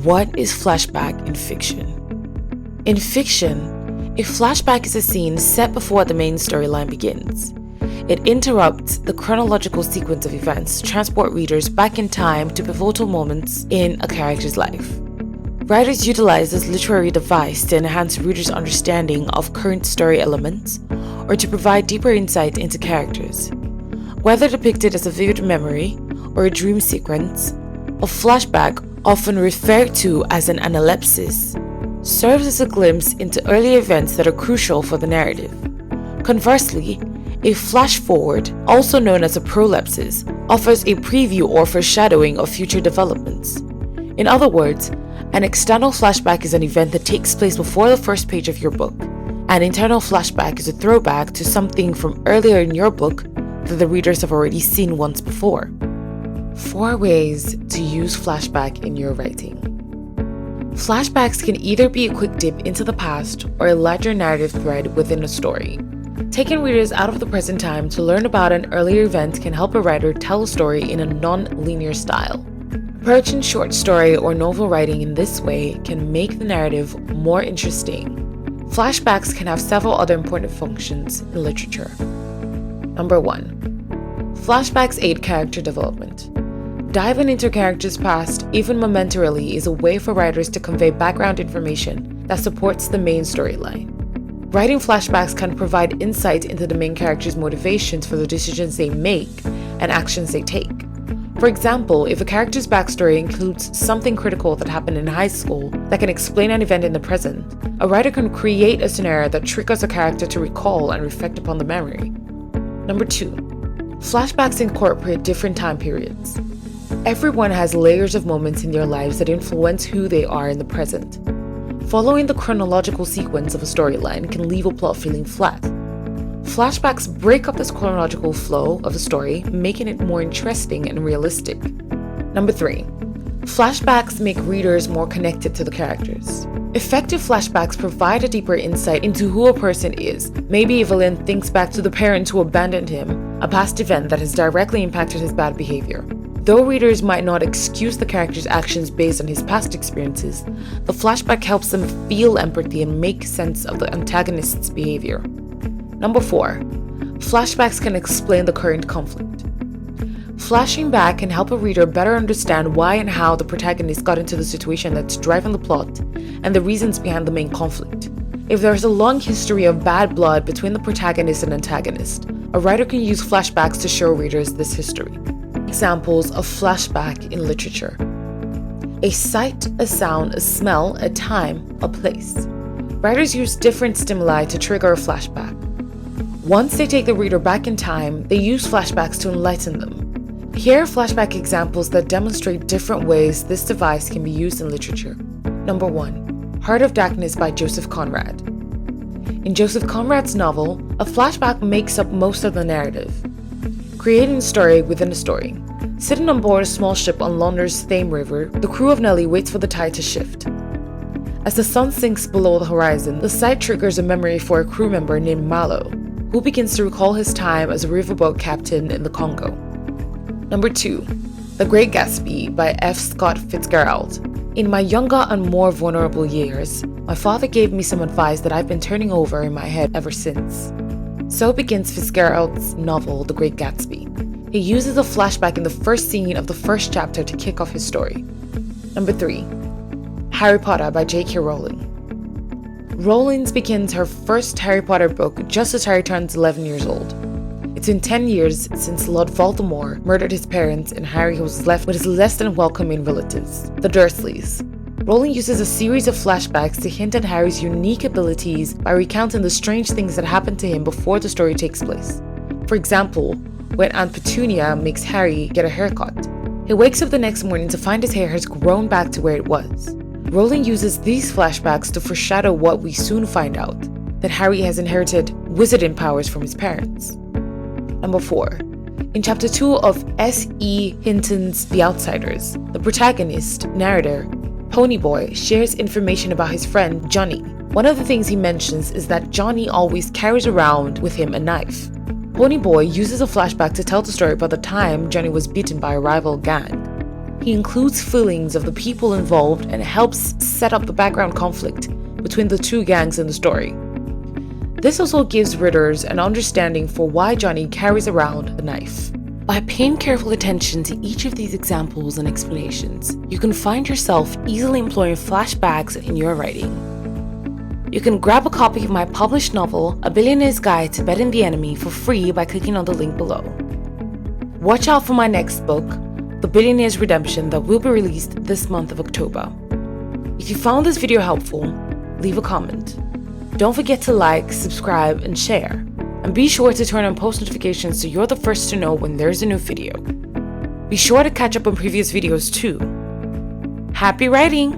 What is flashback in fiction? In fiction, a flashback is a scene set before the main storyline begins. It interrupts the chronological sequence of events to transport readers back in time to pivotal moments in a character's life. Writers utilize this literary device to enhance readers' understanding of current story elements or to provide deeper insight into characters. Whether depicted as a vivid memory or a dream sequence, a flashback, often referred to as an analepsis, serves as a glimpse into early events that are crucial for the narrative. Conversely, a flash forward, also known as a prolepsis, offers a preview or foreshadowing of future developments. In other words, an external flashback is an event that takes place before the first page of your book. An internal flashback is a throwback to something from earlier in your book that the readers have already seen once before. 4 ways to use flashback in your writing. Flashbacks can either be a quick dip into the past or a larger narrative thread within a story. Taking readers out of the present time to learn about an earlier event can help a writer tell a story in a non-linear style. Approaching short story or novel writing in this way can make the narrative more interesting. Flashbacks can have several other important functions in literature. Number 1. Flashbacks aid character development. Diving into a character's past, even momentarily, is a way for writers to convey background information that supports the main storyline. Writing flashbacks can provide insight into the main character's motivations for the decisions they make and actions they take. For example, if a character's backstory includes something critical that happened in high school that can explain an event in the present, a writer can create a scenario that triggers a character to recall and reflect upon the memory. Number 2. Flashbacks incorporate different time periods. Everyone has layers of moments in their lives that influence who they are in the present. Following the chronological sequence of a storyline can leave a plot feeling flat. Flashbacks break up this chronological flow of the story, making it more interesting and realistic. Number 3. Flashbacks make readers more connected to the characters. Effective flashbacks provide a deeper insight into who a person is. Maybe a villain thinks back to the parent who abandoned him, a past event that has directly impacted his bad behavior. Though readers might not excuse the character's actions based on his past experiences, the flashback helps them feel empathy and make sense of the antagonist's behavior. Number 4. Flashbacks can explain the current conflict. Flashing back can help a reader better understand why and how the protagonist got into the situation that's driving the plot and the reasons behind the main conflict. If there is a long history of bad blood between the protagonist and antagonist, a writer can use flashbacks to show readers this history. Examples of flashback in literature: a sight, a sound, a smell, a time, a place. Writers use different stimuli to trigger a flashback. Once they take the reader back in time, they use flashbacks to enlighten them. Here are flashback examples that demonstrate different ways this device can be used in literature. Number 1. Heart of Darkness by Joseph Conrad. In Joseph Conrad's novel, a flashback makes up most of the narrative, creating a story within a story. Sitting on board a small ship on London's Thames River, the crew of Nellie waits for the tide to shift. As the sun sinks below the horizon, the sight triggers a memory for a crew member named Malo, who begins to recall his time as a riverboat captain in the Congo. Number 2. The Great Gatsby by F. Scott Fitzgerald. In my younger and more vulnerable years, my father gave me some advice that I've been turning over in my head ever since. So begins Fitzgerald's novel, The Great Gatsby. He uses a flashback in the first scene of the first chapter to kick off his story. Number 3. Harry Potter by J.K. Rowling. Rowling begins her first Harry Potter book just as Harry turns 11 years old. It's been 10 years since Lord Voldemort murdered his parents and Harry was left with his less than welcoming relatives, the Dursleys. Rowling uses a series of flashbacks to hint at Harry's unique abilities by recounting the strange things that happened to him before the story takes place. For example, when Aunt Petunia makes Harry get a haircut. He wakes up the next morning to find his hair has grown back to where it was. Rowling uses these flashbacks to foreshadow what we soon find out, that Harry has inherited wizarding powers from his parents. Number 4. In Chapter 2 of S.E. Hinton's The Outsiders, the protagonist, narrator, Ponyboy, shares information about his friend Johnny. One of the things he mentions is that Johnny always carries around with him a knife. Ponyboy uses a flashback to tell the story about the time Johnny was beaten by a rival gang. He includes feelings of the people involved and helps set up the background conflict between the two gangs in the story. This also gives readers an understanding for why Johnny carries around a knife. By paying careful attention to each of these examples and explanations, you can find yourself easily employing flashbacks in your writing. You can grab a copy of my published novel, A Billionaire's Guide to Betting the Enemy, for free by clicking on the link below. Watch out for my next book, The Billionaire's Redemption, that will be released this month of October. If you found this video helpful, leave a comment. Don't forget to like, subscribe, and share. And be sure to turn on post notifications so you're the first to know when there's a new video. Be sure to catch up on previous videos too. Happy writing!